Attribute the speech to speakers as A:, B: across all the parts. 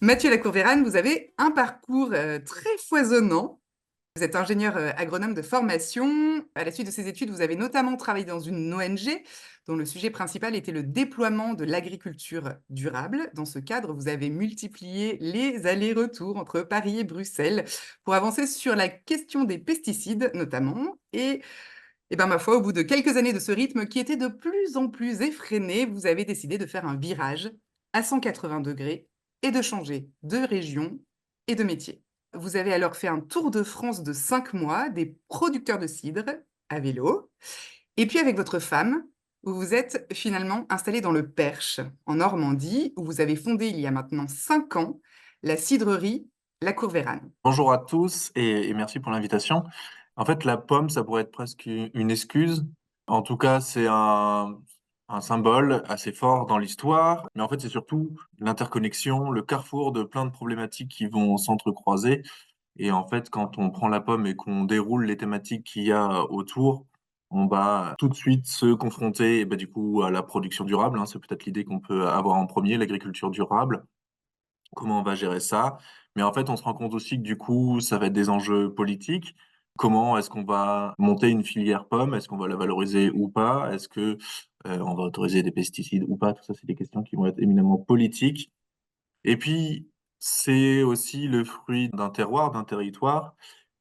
A: Mathieu Lacour-Vérane, vous avez un parcours très foisonnant. Vous êtes ingénieur agronome de formation. À la suite de ces études, vous avez notamment travaillé dans une ONG dont le sujet principal était le déploiement de l'agriculture durable. Dans ce cadre, vous avez multiplié les allers-retours entre Paris et Bruxelles pour avancer sur la question des pesticides notamment. Et ben, ma foi, au bout de quelques années de ce rythme qui était de plus en plus effréné, vous avez décidé de faire un virage à 180 degrés et de changer de région et de métier. Vous avez alors fait un tour de France de 5 mois des producteurs de cidre à vélo. Et puis avec votre femme, vous vous êtes finalement installé dans le Perche, en Normandie, où vous avez fondé il y a maintenant 5 ans la cidrerie La Cour-Vérane.
B: Bonjour à tous et merci pour l'invitation. En fait, la pomme, ça pourrait être presque une excuse. En tout cas, c'est un symbole assez fort dans l'histoire. Mais en fait, c'est surtout l'interconnexion, le carrefour de plein de problématiques qui vont s'entrecroiser. Et en fait, quand on prend la pomme et qu'on déroule les thématiques qu'il y a autour, on va tout de suite se confronter, et ben, du coup, à la production durable, hein. C'est peut-être l'idée qu'on peut avoir en premier, l'agriculture durable. Comment on va gérer ça? Mais en fait, on se rend compte aussi que du coup, ça va être des enjeux politiques. Comment est-ce qu'on va monter une filière pomme? Est-ce qu'on va la valoriser ou pas? Est-ce que on va autoriser des pesticides ou pas? Tout ça, c'est des questions qui vont être éminemment politiques. Et puis, c'est aussi le fruit d'un terroir, d'un territoire.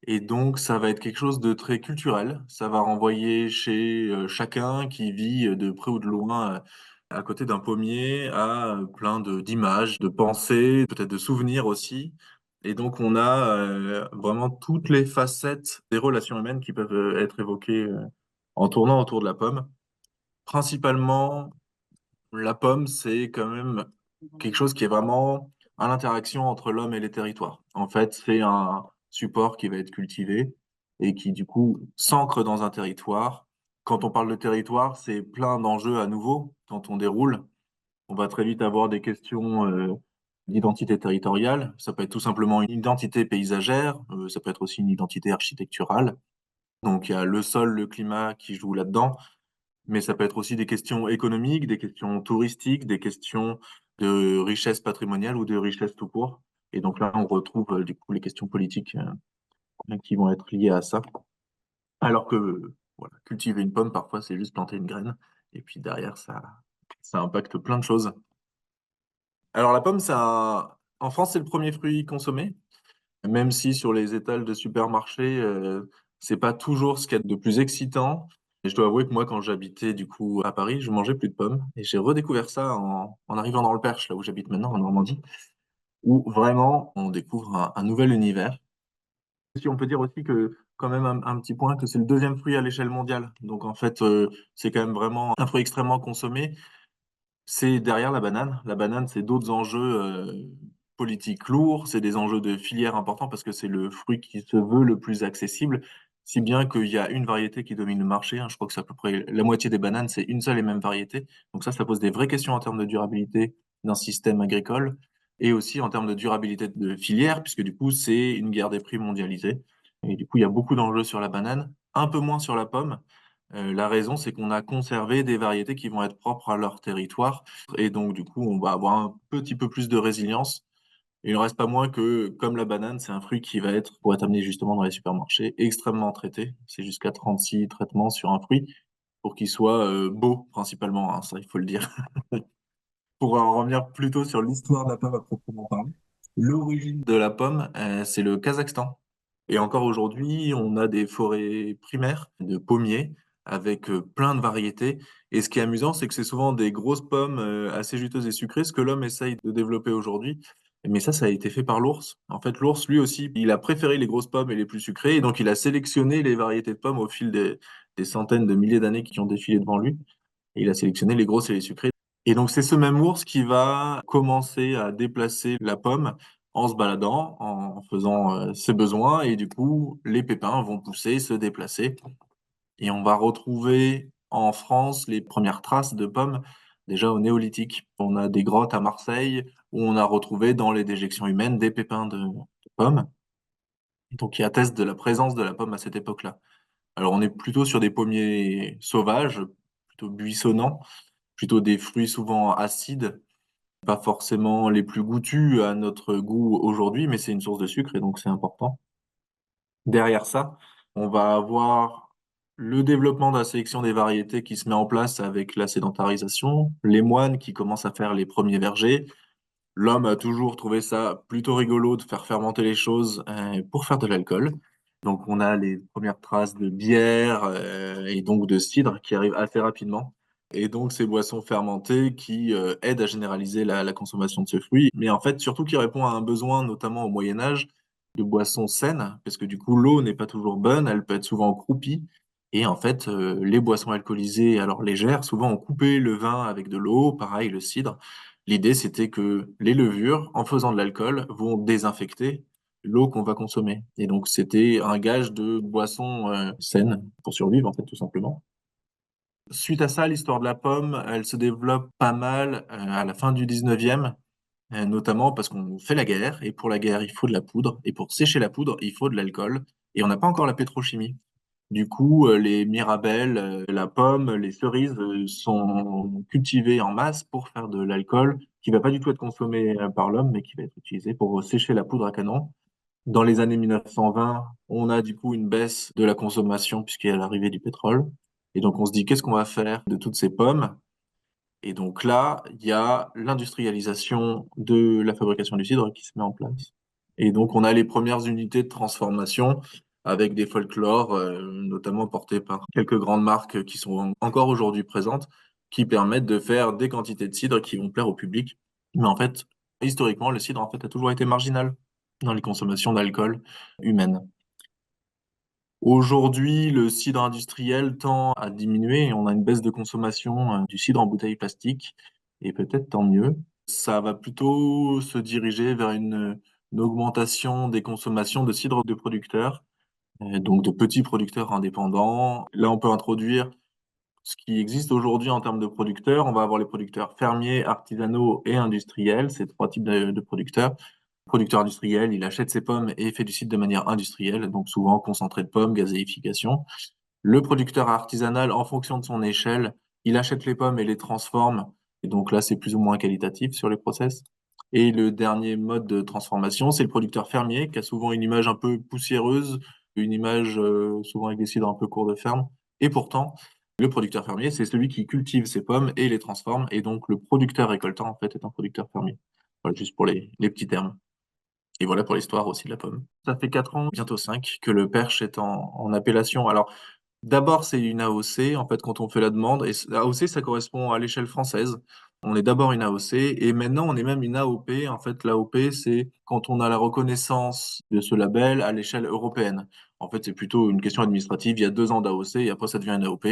B: Et donc, ça va être quelque chose de très culturel. Ça va renvoyer chez chacun qui vit de près ou de loin à côté d'un pommier à plein d'images, de pensées, peut-être de souvenirs aussi. Et donc, on a vraiment toutes les facettes des relations humaines qui peuvent être évoquées en tournant autour de la pomme. Principalement, la pomme, c'est quand même quelque chose qui est vraiment à l'interaction entre l'homme et les territoires. En fait, c'est un support qui va être cultivé et qui, du coup, s'ancre dans un territoire. Quand on parle de territoire, c'est plein d'enjeux à nouveau. Quand on déroule, on va très vite avoir des questions d'identité territoriale. Ça peut être tout simplement une identité paysagère, ça peut être aussi une identité architecturale. Donc, il y a le sol, le climat qui jouent là-dedans, mais ça peut être aussi des questions économiques, des questions touristiques, des questions de richesse patrimoniale ou de richesse tout court. Et donc là, on retrouve du coup les questions politiques qui vont être liées à ça. Alors que voilà, cultiver une pomme, parfois, c'est juste planter une graine. Et puis derrière, ça impacte plein de choses. Alors la pomme, en France, c'est le premier fruit consommé, même si sur les étals de supermarchés, c'est pas toujours ce qu'il y a de plus excitant. Et je dois avouer que moi, quand j'habitais du coup à Paris, je mangeais plus de pommes. Et j'ai redécouvert ça en arrivant dans le Perche, là où j'habite maintenant, en Normandie, où vraiment on découvre un nouvel univers. Si on peut dire aussi que, quand même, un petit point, que c'est le deuxième fruit à l'échelle mondiale. Donc en fait, c'est quand même vraiment un fruit extrêmement consommé. C'est derrière la banane. La banane, c'est d'autres enjeux politiques lourds, c'est des enjeux de filière importants parce que c'est le fruit qui se veut le plus accessible, si bien qu'il y a une variété qui domine le marché, hein. Je crois que c'est à peu près la moitié des bananes, c'est une seule et même variété. Donc ça pose des vraies questions en termes de durabilité d'un système agricole et aussi en termes de durabilité de filière, puisque du coup, c'est une guerre des prix mondialisée. Et du coup, il y a beaucoup d'enjeux sur la banane, un peu moins sur la pomme. La raison, c'est qu'on a conservé des variétés qui vont être propres à leur territoire. Et donc, du coup, on va avoir un petit peu plus de résilience. Il ne reste pas moins que, comme la banane, c'est un fruit qui va être, pour être amené justement dans les supermarchés, extrêmement traité. C'est jusqu'à 36 traitements sur un fruit pour qu'il soit beau, principalement, hein, ça, il faut le dire. Pour en revenir plutôt sur l'histoire de la pomme à proprement parler, l'origine de la pomme, c'est le Kazakhstan. Et encore aujourd'hui, on a des forêts primaires de pommiers avec plein de variétés. Et ce qui est amusant, c'est que c'est souvent des grosses pommes assez juteuses et sucrées, ce que l'homme essaye de développer aujourd'hui. Mais ça a été fait par l'ours. En fait, l'ours, lui aussi, il a préféré les grosses pommes et les plus sucrées. Et donc, il a sélectionné les variétés de pommes au fil des centaines de milliers d'années qui ont défilé devant lui. Et il a sélectionné les grosses et les sucrées. Et donc, c'est ce même ours qui va commencer à déplacer la pomme en se baladant, en faisant ses besoins. Et du coup, les pépins vont pousser, se déplacer. Et on va retrouver en France les premières traces de pommes déjà au néolithique. On a des grottes à Marseille où on a retrouvé dans les déjections humaines des pépins de pommes, donc qui attestent de la présence de la pomme à cette époque-là. Alors, on est plutôt sur des pommiers sauvages, plutôt buissonnants, plutôt des fruits souvent acides. pas forcément les plus goûtus à notre goût aujourd'hui, mais c'est une source de sucre et donc c'est important. Derrière ça, on va avoir le développement de la sélection des variétés qui se met en place avec la sédentarisation, les moines qui commencent à faire les premiers vergers. L'homme a toujours trouvé ça plutôt rigolo de faire fermenter les choses pour faire de l'alcool. Donc on a les premières traces de bière et donc de cidre qui arrivent assez rapidement. Et donc ces boissons fermentées qui aident à généraliser la consommation de ce fruit, mais en fait surtout qui répond à un besoin, notamment au Moyen Âge, de boissons saines, parce que du coup l'eau n'est pas toujours bonne, elle peut être souvent croupie. Et en fait, les boissons alcoolisées, alors légères, souvent on coupait le vin avec de l'eau, pareil le cidre. L'idée, c'était que les levures, en faisant de l'alcool, vont désinfecter l'eau qu'on va consommer. Et donc, c'était un gage de boisson saine pour survivre, en fait, tout simplement. Suite à ça, l'histoire de la pomme, elle se développe pas mal à la fin du 19e, notamment parce qu'on fait la guerre, et pour la guerre, il faut de la poudre, et pour sécher la poudre, il faut de l'alcool, et on n'a pas encore la pétrochimie. Du coup, les mirabelles, la pomme, les cerises, sont cultivées en masse pour faire de l'alcool qui va pas du tout être consommé, par l'homme, mais qui va être utilisé pour sécher la poudre à canon. Dans les années 1920, on a du coup une baisse de la consommation puisqu'il y a l'arrivée du pétrole et donc on se dit: «Qu'est-ce qu'on va faire de toutes ces pommes?» Et donc là, il y a l'industrialisation de la fabrication du cidre qui se met en place. Et donc on a les premières unités de transformation avec des folklores, notamment portés par quelques grandes marques qui sont encore aujourd'hui présentes, qui permettent de faire des quantités de cidre qui vont plaire au public. Mais en fait, historiquement, le cidre en fait a toujours été marginal dans les consommations d'alcool humaines. Aujourd'hui, le cidre industriel tend à diminuer et on a une baisse de consommation, du cidre en bouteille plastique et peut-être tant mieux. Ça va plutôt se diriger vers une augmentation des consommations de cidre de producteurs, donc de petits producteurs indépendants. Là, on peut introduire ce qui existe aujourd'hui en termes de producteurs. On va avoir les producteurs fermiers, artisanaux et industriels, ces 3 types de producteurs. Producteur industriel, il achète ses pommes et fait du cidre de manière industrielle, donc souvent concentré de pommes, gazéification. Le producteur artisanal, en fonction de son échelle, il achète les pommes et les transforme, et donc là, c'est plus ou moins qualitatif sur les process. Et le dernier mode de transformation, c'est le producteur fermier, qui a souvent une image un peu poussiéreuse, une image souvent avec des cidres un peu courts de ferme. Et pourtant, le producteur fermier, c'est celui qui cultive ses pommes et les transforme, et donc le producteur récoltant, en fait, est un producteur fermier. Voilà, juste pour les petits termes. Et voilà pour l'histoire aussi de la pomme. Ça fait 4 ans, bientôt 5, que le perche est en appellation. Alors, d'abord, c'est une AOC, en fait, quand on fait la demande, et AOC, ça correspond à l'échelle française. On est d'abord une AOC, et maintenant, on est même une AOP. En fait, l'AOP, c'est quand on a la reconnaissance de ce label à l'échelle européenne. En fait, c'est plutôt une question administrative. Il y a 2 ans d'AOC, et après, ça devient une AOP.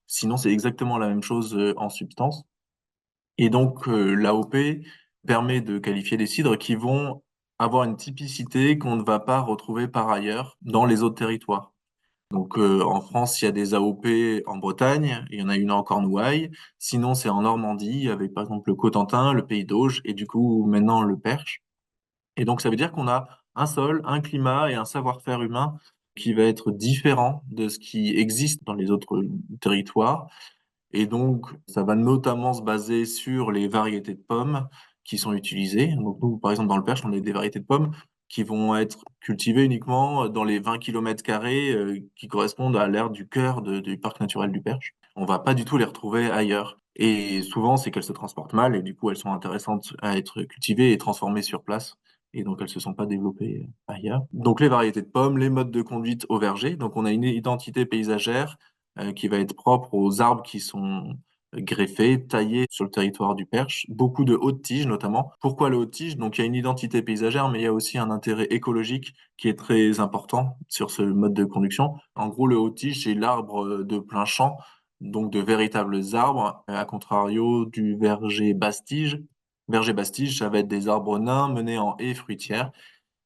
B: Sinon, c'est exactement la même chose en substance. Et donc, l'AOP permet de qualifier des cidres qui vont avoir une typicité qu'on ne va pas retrouver par ailleurs dans les autres territoires. Donc, en France, il y a des AOP en Bretagne, il y en a une en Cornouailles. Sinon, c'est en Normandie avec, par exemple, le Cotentin, le Pays d'Auge et du coup, maintenant, le Perche. Et donc, ça veut dire qu'on a un sol, un climat et un savoir-faire humain qui va être différent de ce qui existe dans les autres territoires et donc, ça va notamment se baser sur les variétés de pommes qui sont utilisées. Donc nous, par exemple, dans le Perche, on a des variétés de pommes qui vont être cultivées uniquement dans les 20 km², qui correspondent à l'aire du cœur du parc naturel du Perche. On va pas du tout les retrouver ailleurs. Et souvent, c'est qu'elles se transportent mal et du coup, elles sont intéressantes à être cultivées et transformées sur place. Et donc, elles se sont pas développées ailleurs. Donc, les variétés de pommes, les modes de conduite au verger. Donc, on a une identité paysagère qui va être propre aux arbres qui sont greffés, taillés sur le territoire du Perche. Beaucoup de hautes tiges notamment. Pourquoi le haute tige? Donc il y a une identité paysagère, mais il y a aussi un intérêt écologique qui est très important sur ce mode de conduction. En gros, le haut tige, c'est l'arbre de plein champ, donc de véritables arbres, à contrario du verger basse-tige. Verger basse-tige, ça va être des arbres nains menés en haies fruitières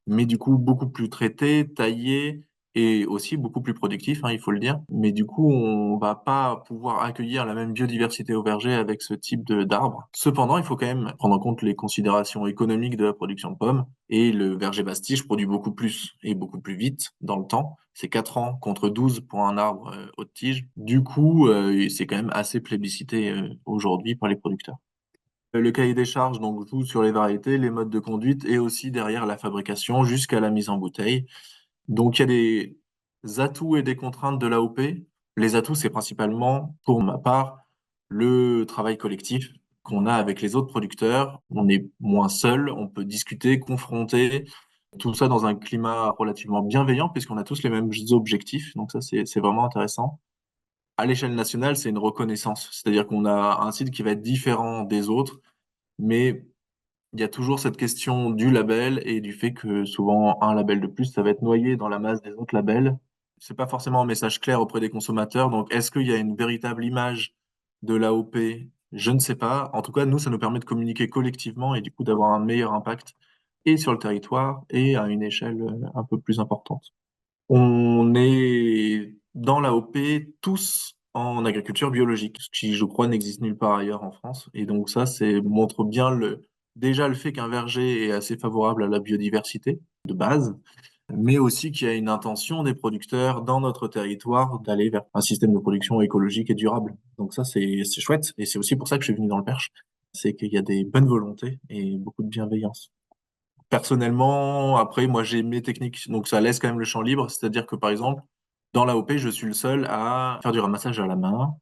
B: mais du coup beaucoup plus traité, taillé et aussi beaucoup plus productif, hein, il faut le dire. Mais du coup, on va pas pouvoir accueillir la même biodiversité au verger avec ce type de d'arbre. Cependant, il faut quand même prendre en compte les considérations économiques de la production de pommes et le verger Bastille produit beaucoup plus et beaucoup plus vite dans le temps. C'est 4 ans contre 12 pour un arbre, haute tige. Du coup, c'est quand même assez plébiscité, aujourd'hui par les producteurs. Le cahier des charges donc joue sur les variétés, les modes de conduite et aussi derrière la fabrication jusqu'à la mise en bouteille. Donc il y a des atouts et des contraintes de l'AOP. Les atouts, c'est principalement, pour ma part, le travail collectif qu'on a avec les autres producteurs. On est moins seul, on peut discuter, confronter, tout ça dans un climat relativement bienveillant puisqu'on a tous les mêmes objectifs. Donc ça, c'est vraiment intéressant. À l'échelle nationale, c'est une reconnaissance. C'est-à-dire qu'on a un site qui va être différent des autres, mais il y a toujours cette question du label et du fait que souvent un label de plus, ça va être noyé dans la masse des autres labels. C'est pas forcément un message clair auprès des consommateurs. Donc, est-ce qu'il y a une véritable image de l'AOP? Je ne sais pas. En tout cas, nous, ça nous permet de communiquer collectivement et du coup d'avoir un meilleur impact et sur le territoire et à une échelle un peu plus importante. On est dans l'AOP tous en agriculture biologique, ce qui, je crois, n'existe nulle part ailleurs en France. Et donc ça, c'est montre bien déjà le fait qu'un verger est assez favorable à la biodiversité de base, mais aussi qu'il y a une intention des producteurs dans notre territoire d'aller vers un système de production écologique et durable. Donc ça, c'est chouette. Et c'est aussi pour ça que je suis venu dans le Perche. C'est qu'il y a des bonnes volontés et beaucoup de bienveillance. Personnellement, après, moi, j'ai mes techniques, donc ça laisse quand même le champ libre. C'est-à-dire que, par exemple, dans l'AOP, je suis le seul à faire du ramassage à la main,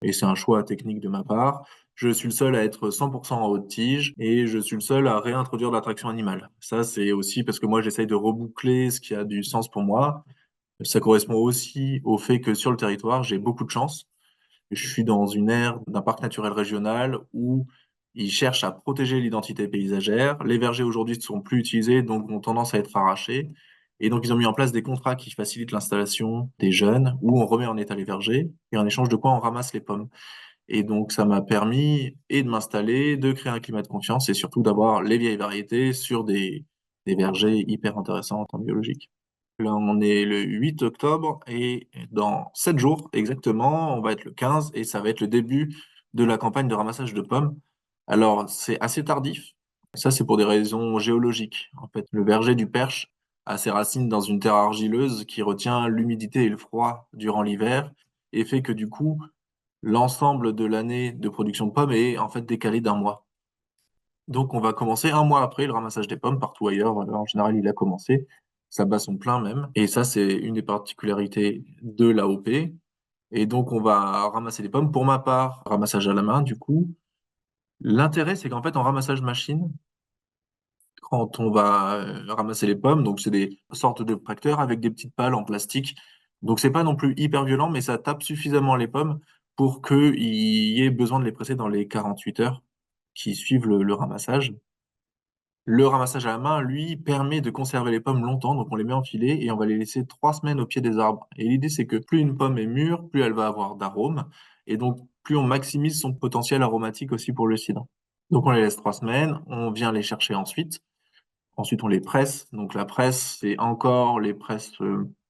B: et c'est un choix technique de ma part. Je suis le seul à être 100% en haute tige, et je suis le seul à réintroduire de la traction animale. Ça, c'est aussi parce que moi, j'essaye de reboucler ce qui a du sens pour moi. Ça correspond aussi au fait que sur le territoire, j'ai beaucoup de chance. Je suis dans une aire d'un parc naturel régional où ils cherchent à protéger l'identité paysagère. Les vergers aujourd'hui ne sont plus utilisés, donc ont tendance à être arrachés. Et donc, ils ont mis en place des contrats qui facilitent l'installation des jeunes, où on remet en état les vergers, et en échange de quoi on ramasse les pommes. Et donc, ça m'a permis et de m'installer, de créer un climat de confiance, et surtout d'avoir les vieilles variétés sur des vergers hyper intéressants en temps biologique. Là, on est le 8 octobre et dans 7 jours exactement, on va être le 15 et ça va être le début de la campagne de ramassage de pommes. Alors, c'est assez tardif. Ça, c'est pour des raisons géologiques. En fait, le verger du Perche a ses racines dans une terre argileuse qui retient l'humidité et le froid durant l'hiver et fait que du coup, l'ensemble de l'année de production de pommes est en fait décalé d'un mois. Donc, on va commencer un mois après le ramassage des pommes partout ailleurs. En général, il a commencé. Ça bat son plein même. Et ça, c'est une des particularités de l'AOP. Et donc, on va ramasser les pommes. Pour ma part, ramassage à la main, du coup. L'intérêt, c'est qu'en fait, en ramassage machine, quand on va ramasser les pommes, donc c'est des sortes de tracteurs avec des petites pales en plastique. Donc, c'est pas non plus hyper violent, mais ça tape suffisamment les pommes pour qu'il y ait besoin de les presser dans les 48 heures qui suivent le ramassage. Le ramassage à la main, lui, permet de conserver les pommes longtemps, donc on les met en filet et on va les laisser 3 semaines au pied des arbres. Et l'idée, c'est que plus une pomme est mûre, plus elle va avoir d'arômes, et donc plus on maximise son potentiel aromatique aussi pour le cidre. Donc on les laisse 3 semaines, on vient les chercher ensuite. Ensuite, on les presse. Donc la presse, c'est encore les presses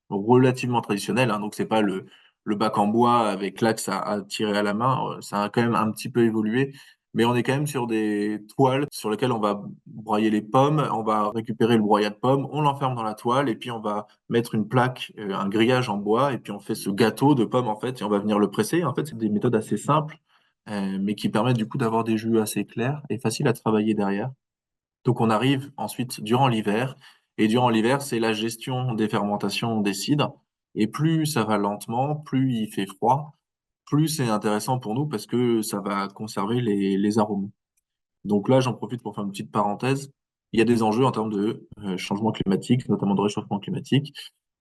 B: relativement traditionnelles, hein. Donc c'est pas le bac en bois avec l'axe à tirer à la main. Ça a quand même un petit peu évolué. Mais on est quand même sur des toiles sur lesquelles on va broyer les pommes, on va récupérer le broyat de pommes, on l'enferme dans la toile et puis on va mettre une plaque, un grillage en bois et puis on fait ce gâteau de pommes en fait et on va venir le presser. En fait, c'est des méthodes assez simples, mais qui permettent du coup d'avoir des jus assez clairs et faciles à travailler derrière. Donc on arrive ensuite durant l'hiver, et durant l'hiver, c'est la gestion des fermentations des cidres. Et plus ça va lentement, plus il fait froid, plus c'est intéressant pour nous parce que ça va conserver les arômes. Donc là, j'en profite pour faire une petite parenthèse. Il y a des enjeux en termes de changement climatique, notamment de réchauffement climatique,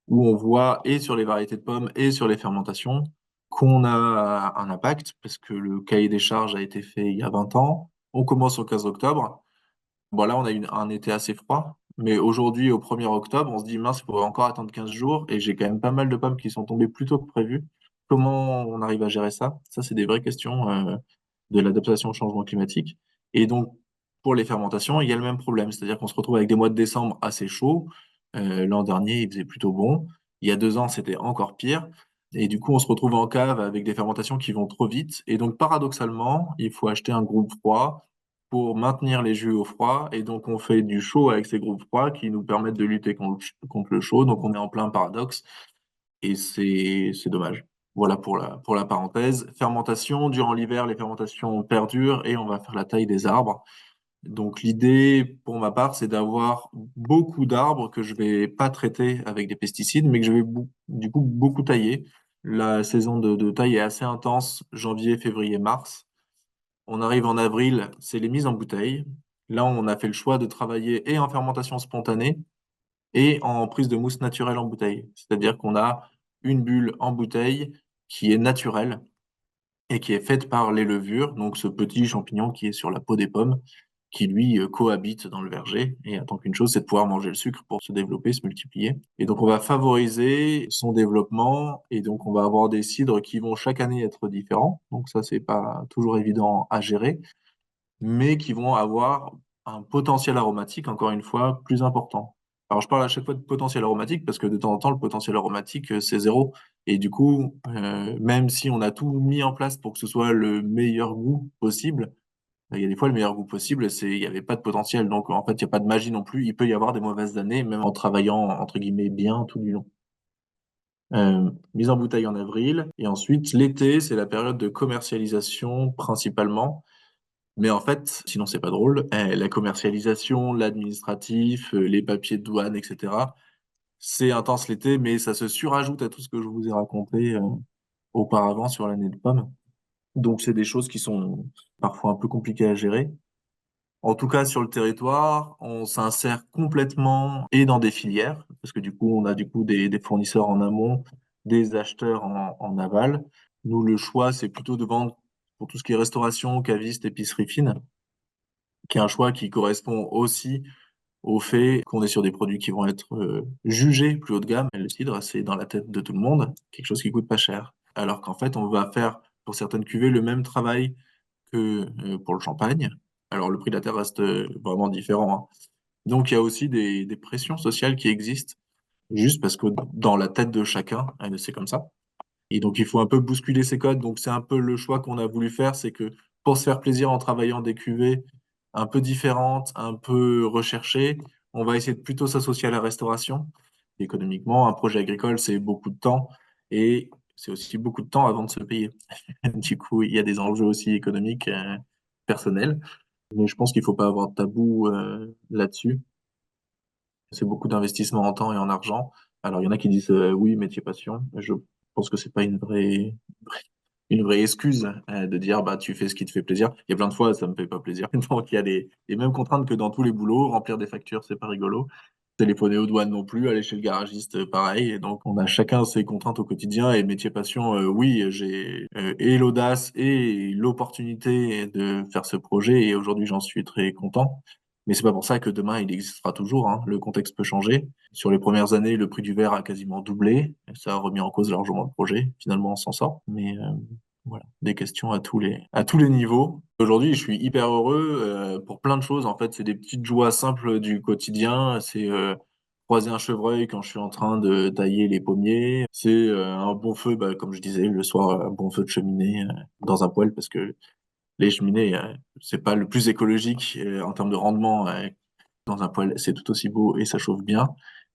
B: où on voit et sur les variétés de pommes et sur les fermentations qu'on a un impact parce que le cahier des charges a été fait il y a 20 ans. On commence au 15 octobre. Bon, là, on a eu un été assez froid, mais aujourd'hui, au 1er octobre, on se dit, mince, il faudrait encore attendre 15 jours, et j'ai quand même pas mal de pommes qui sont tombées plus tôt que prévu. Comment on arrive à gérer ça? Ça, c'est des vraies questions de l'adaptation au changement climatique. Et donc, pour les fermentations, il y a le même problème, c'est-à-dire qu'on se retrouve avec des mois de décembre assez chauds. L'an dernier, il faisait plutôt bon. Il y a 2 ans, c'était encore pire. Et du coup, on se retrouve en cave avec des fermentations qui vont trop vite. Et donc, paradoxalement, il faut acheter un groupe froid pour maintenir les jus au froid. Et donc, on fait du chaud avec ces groupes froids qui nous permettent de lutter contre le chaud. Donc, on est en plein paradoxe et c'est dommage. Voilà pour la parenthèse. Fermentation, durant l'hiver, les fermentations perdurent et on va faire la taille des arbres. Donc l'idée, pour ma part, c'est d'avoir beaucoup d'arbres que je vais pas traiter avec des pesticides, mais que je vais du coup beaucoup tailler. La saison de taille est assez intense, janvier, février, mars. On arrive en avril, c'est les mises en bouteille. Là, on a fait le choix de travailler et en fermentation spontanée et en prise de mousse naturelle en bouteille. C'est-à-dire qu'on a une bulle en bouteille qui est naturelle et qui est faite par les levures, donc ce petit champignon qui est sur la peau des pommes, qui lui cohabite dans le verger et attend qu'une chose, c'est de pouvoir manger le sucre pour se développer, se multiplier. Et donc on va favoriser son développement et donc on va avoir des cidres qui vont chaque année être différents. Donc ça, c'est pas toujours évident à gérer, mais qui vont avoir un potentiel aromatique, encore une fois, plus important. Alors, je parle à chaque fois de potentiel aromatique parce que de temps en temps, le potentiel aromatique, c'est zéro. Et du coup, même si on a tout mis en place pour que ce soit le meilleur goût possible, il y a des fois, le meilleur goût possible, c'est il n'y avait pas de potentiel. Donc, en fait, il n'y a pas de magie non plus. Il peut y avoir des mauvaises années, même en travaillant, entre guillemets, bien tout du long. Mise en bouteille en avril. Et ensuite, l'été, c'est la période de commercialisation principalement. Mais en fait, sinon c'est pas drôle, la commercialisation, l'administratif, les papiers de douane, et cetera, c'est intense l'été, mais ça se surajoute à tout ce que je vous ai raconté, auparavant sur l'année de pommes. Donc c'est des choses qui sont parfois un peu compliquées à gérer. En tout cas, sur le territoire, on s'insère complètement et dans des filières, parce que du coup, on a du coup des fournisseurs en amont, des acheteurs en aval. Nous, le choix, c'est plutôt de vendre pour tout ce qui est restauration, caviste, épicerie fine, qui est un choix qui correspond aussi au fait qu'on est sur des produits qui vont être jugés plus haut de gamme. Et le cidre, c'est dans la tête de tout le monde quelque chose qui coûte pas cher. Alors qu'en fait, on va faire pour certaines cuvées le même travail que pour le champagne. Alors le prix de la terre reste vraiment différent, hein. Donc il y a aussi des pressions sociales qui existent juste parce que dans la tête de chacun, c'est comme ça. Et donc, il faut un peu bousculer ces codes. Donc, c'est un peu le choix qu'on a voulu faire, c'est que pour se faire plaisir en travaillant des cuvées un peu différentes, un peu recherchées, on va essayer de plutôt s'associer à la restauration. Économiquement, un projet agricole, c'est beaucoup de temps et c'est aussi beaucoup de temps avant de se payer. Du coup, il y a des enjeux aussi économiques, personnels. Mais je pense qu'il faut pas avoir de tabou là-dessus. C'est beaucoup d'investissement en temps et en argent. Alors, il y en a qui disent oui, métier passion. Je pense que c'est pas une vraie excuse de dire bah tu fais ce qui te fait plaisir. Il y a plein de fois ça me fait pas plaisir. Donc il y a les mêmes contraintes que dans tous les boulots. Remplir des factures, c'est pas rigolo. Téléphoner aux douanes non plus. Aller chez le garagiste, pareil. Et donc on a chacun ses contraintes au quotidien. Et métier passion, oui, j'ai et l'audace et l'opportunité de faire ce projet. Et aujourd'hui j'en suis très content. Mais c'est pas pour ça que demain il existera toujours, hein. Le contexte peut changer. Sur les premières années, le prix du verre a quasiment doublé. Et ça a remis en cause largement le projet. Finalement, on s'en sort. Mais voilà, des questions à tous les niveaux. Aujourd'hui, je suis hyper heureux pour plein de choses. En fait, c'est des petites joies simples du quotidien. C'est croiser un chevreuil quand je suis en train de tailler les pommiers. C'est un bon feu, bah, comme je disais, le soir, un bon feu de cheminée dans un poêle parce que les cheminées, c'est pas le plus écologique en termes de rendement. Dans un poêle, c'est tout aussi beau et ça chauffe bien.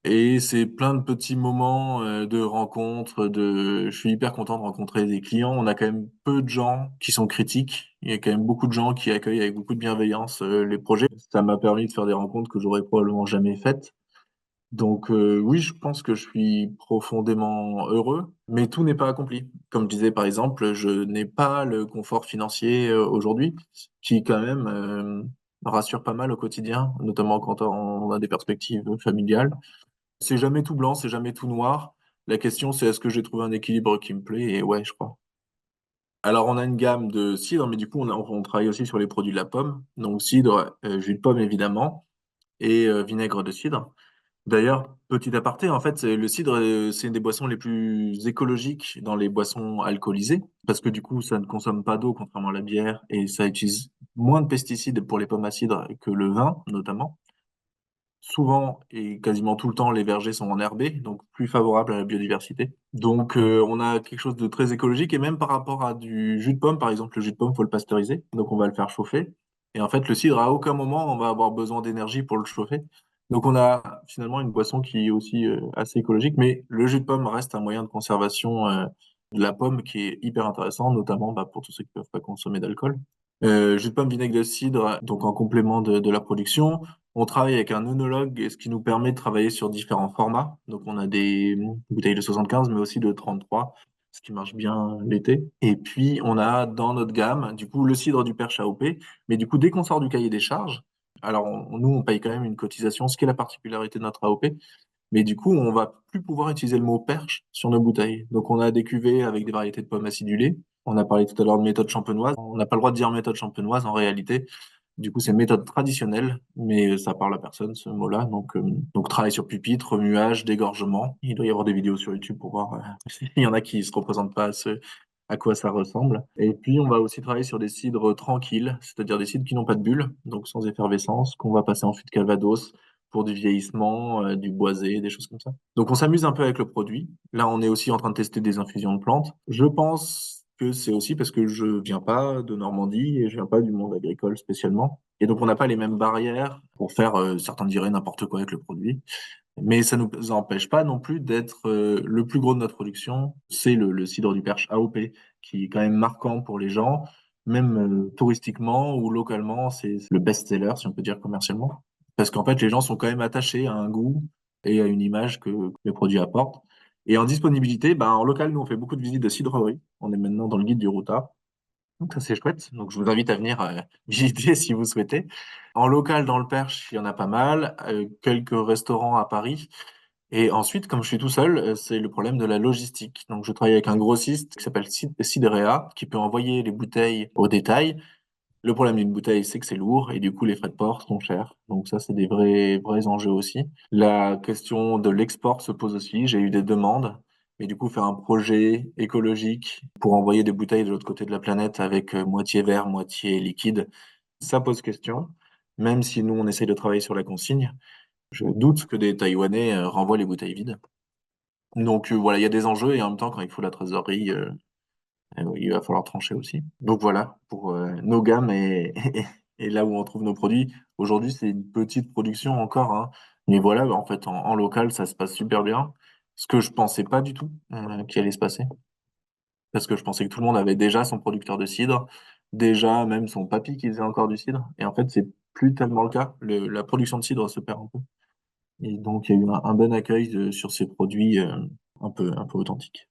B: Et c'est plein de petits moments de rencontres, je suis hyper content de rencontrer des clients. On a quand même peu de gens qui sont critiques. Il y a quand même beaucoup de gens qui accueillent avec beaucoup de bienveillance les projets. Ça m'a permis de faire des rencontres que j'aurais probablement jamais faites. Donc oui, je pense que je suis profondément heureux, mais tout n'est pas accompli. Comme je disais par exemple, je n'ai pas le confort financier aujourd'hui, qui quand même me rassure pas mal au quotidien, notamment quand on a des perspectives familiales. C'est jamais tout blanc, c'est jamais tout noir. La question c'est est-ce que j'ai trouvé un équilibre qui me plaît? Et ouais, je crois. Alors on a une gamme de cidre, mais du coup on travaille aussi sur les produits de la pomme. Donc cidre, jus de pomme évidemment, et vinaigre de cidre. D'ailleurs, petit aparté, en fait, le cidre, c'est une des boissons les plus écologiques dans les boissons alcoolisées, parce que du coup, ça ne consomme pas d'eau, contrairement à la bière, et ça utilise moins de pesticides pour les pommes à cidre que le vin, notamment. Souvent et quasiment tout le temps, les vergers sont enherbés, donc plus favorables à la biodiversité. Donc, on a quelque chose de très écologique, et même par rapport à du jus de pomme, par exemple, le jus de pomme, faut le pasteuriser, donc on va le faire chauffer. Et en fait, le cidre, à aucun moment, on va avoir besoin d'énergie pour le chauffer. Donc, on a finalement une boisson qui est aussi assez écologique, mais le jus de pomme reste un moyen de conservation de la pomme qui est hyper intéressant, notamment, bah, pour tous ceux qui peuvent pas consommer d'alcool. Jus de pomme, vinaigre de cidre, donc en complément de la production. On travaille avec un œnologue, et ce qui nous permet de travailler sur différents formats. Donc on a des bouteilles de 75, mais aussi de 33, ce qui marche bien l'été. Et puis on a dans notre gamme, du coup, le cidre du Perche AOP. Mais du coup, dès qu'on sort du cahier des charges, alors nous, on paye quand même une cotisation, ce qui est la particularité de notre AOP. Mais du coup, on va plus pouvoir utiliser le mot perche sur nos bouteilles. Donc, on a des cuvées avec des variétés de pommes acidulées. On a parlé tout à l'heure de méthode champenoise. On n'a pas le droit de dire méthode champenoise en réalité. Du coup, c'est méthode traditionnelle, mais ça parle à personne, ce mot-là. Donc travail sur pupitre, remuage, dégorgement. Il doit y avoir des vidéos sur YouTube pour voir. Il y en a qui se représentent pas à quoi ça ressemble. Et puis, on va aussi travailler sur des cidres tranquilles, c'est-à-dire des cidres qui n'ont pas de bulles, donc sans effervescence, qu'on va passer en fût de Calvados pour du vieillissement, du boisé, des choses comme ça. Donc, on s'amuse un peu avec le produit. Là, on est aussi en train de tester des infusions de plantes. Je pense que c'est aussi parce que je viens pas de Normandie et je viens pas du monde agricole spécialement. Et donc, on n'a pas les mêmes barrières pour faire, certains diraient n'importe quoi avec le produit. Mais ça nous empêche pas non plus d'être le plus gros de notre production, c'est le cidre du Perche AOP, qui est quand même marquant pour les gens, même touristiquement ou localement, c'est le best-seller, si on peut dire commercialement. Parce qu'en fait, les gens sont quand même attachés à un goût et à une image que le produit apporte. Et en disponibilité, ben, en local, nous, on fait beaucoup de visites de cidreries. On est maintenant dans le guide du Rota. Donc ça, c'est chouette. Donc je vous invite à venir visiter si vous souhaitez. En local, dans le Perche, il y en a pas mal. Quelques restaurants à Paris. Et ensuite, comme je suis tout seul, c'est le problème de la logistique. Donc je travaille avec un grossiste qui s'appelle Siderea, qui peut envoyer les bouteilles au détail. Le problème d'une bouteille, c'est que c'est lourd et du coup, les frais de port sont chers. Donc ça, c'est des vrais enjeux aussi. La question de l'export se pose aussi. J'ai eu des demandes. Mais du coup, faire un projet écologique pour envoyer des bouteilles de l'autre côté de la planète avec moitié verre, moitié liquide, ça pose question. Même si nous, on essaye de travailler sur la consigne, je doute que des Taïwanais renvoient les bouteilles vides. Donc voilà, il y a des enjeux et en même temps, quand il faut la trésorerie, il va falloir trancher aussi. Donc voilà pour nos gammes et là où on trouve nos produits. Aujourd'hui, c'est une petite production encore, hein, mais voilà, en fait, en local, ça se passe super bien. Ce que je pensais pas du tout qui allait se passer, parce que je pensais que tout le monde avait déjà son producteur de cidre, déjà même son papy qui faisait encore du cidre, et en fait, c'est plus tellement le cas. La production de cidre se perd un peu. Et donc, il y a eu un bon accueil sur ces produits un peu authentiques.